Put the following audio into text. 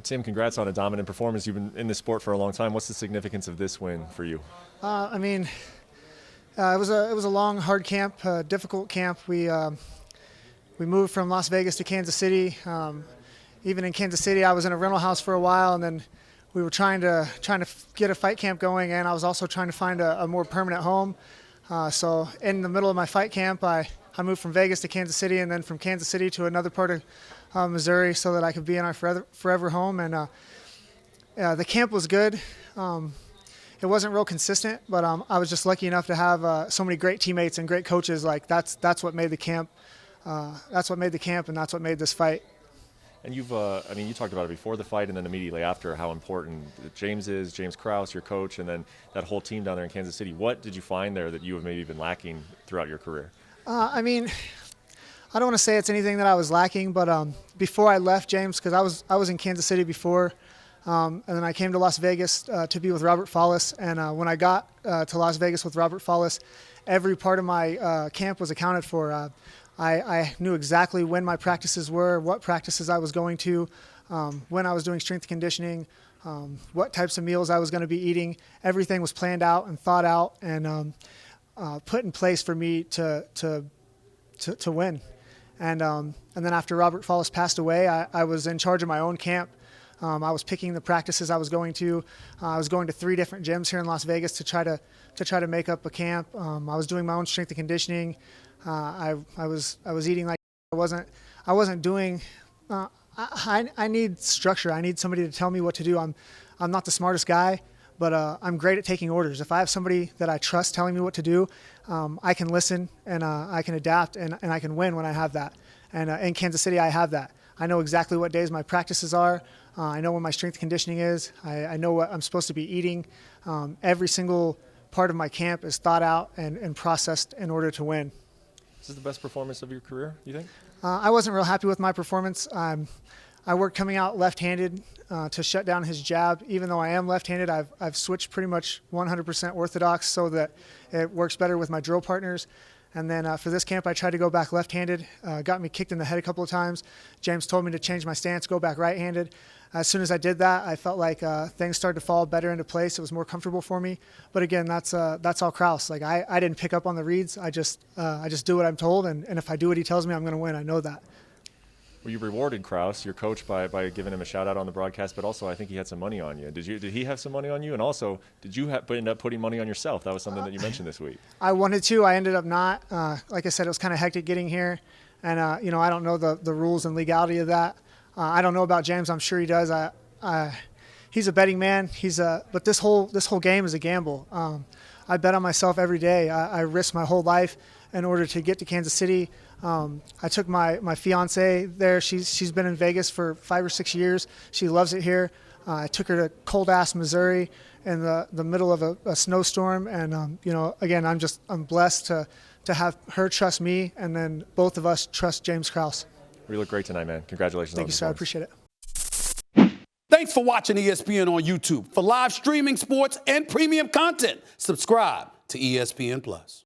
Tim, congrats on a dominant performance. You've been in this sport for a long time. What's the significance of this win for you? It was a long, hard camp, difficult camp. We moved from Las Vegas to Kansas City. Even in Kansas City, I was in a rental house for a while, and then we were trying to get a fight camp going, and I was also trying to find a more permanent home. So in the middle of my fight camp, I moved from Vegas to Kansas City, and then from Kansas City to another part of Missouri, so that I could be in our forever home. And the camp was good. It wasn't real consistent, but I was just lucky enough to have so many great teammates and great coaches. Like that's what made the camp. That's what made the camp, and that's what made this fight. And you've, you talked about it before the fight and then immediately after, how important James Krause, your coach, and then that whole team down there in Kansas City. What did you find there that you have maybe been lacking throughout your career? I don't want to say it's anything that I was lacking, but before I left James, because I was in Kansas City before, and then I came to Las Vegas to be with Robert Follis. And when I got to Las Vegas with Robert Follis, every part of my camp was accounted for. I knew exactly when my practices were, what practices I was going to, when I was doing strength conditioning, what types of meals I was going to be eating. Everything was planned out and thought out and put in place for me to win. And then after Robert Follis passed away, I was in charge of my own camp. I was picking the practices I was going to. I was going to 3 different gyms here in Las Vegas to try to make up a camp. I was doing my own strength and conditioning. I was eating like I wasn't doing. I need structure. I need somebody to tell me what to do. I'm not the smartest guy, but I'm great at taking orders. If I have somebody that I trust telling me what to do, I can listen and I can adapt and I can win when I have that. And in Kansas City, I have that. I know exactly what days my practices are. I know when my strength conditioning is. I know what I'm supposed to be eating. Every single part of my camp is thought out and processed in order to win. Is this the best performance of your career, you think? I wasn't real happy with my performance. I worked coming out left-handed to shut down his jab. Even though I am left-handed, I've switched pretty much 100% orthodox so that it works better with my drill partners. And then for this camp, I tried to go back left-handed. Got me kicked in the head a couple of times. James told me to change my stance, go back right-handed. As soon as I did that, I felt like things started to fall better into place. It was more comfortable for me. But again, that's all Krause. Like I didn't pick up on the reads. I just do what I'm told, and if I do what he tells me, I'm going to win. I know that. Well, you rewarded Krause, your coach, by giving him a shout out on the broadcast, but also I think he had some money on you. Did he have some money on you? And also, did you end up putting money on yourself? That was something that you mentioned this week. I wanted to. I ended up not. Like I said, it was kind of hectic getting here, and I don't know the rules and legality of that. I don't know about James. I'm sure he does. He's a betting man. But this whole game is a gamble. I bet on myself every day. I risk my whole life in order to get to Kansas City. I took my fiance there. She's been in Vegas for 5 or 6 years. She loves it here. I took her to cold-ass Missouri in the middle of a snowstorm. And, again, I'm blessed to have her trust me, and then both of us trust James Krause. You look great tonight, man. Congratulations. Thank you, sir. I appreciate it. Thanks for watching ESPN on YouTube. For live streaming sports and premium content, subscribe to ESPN+.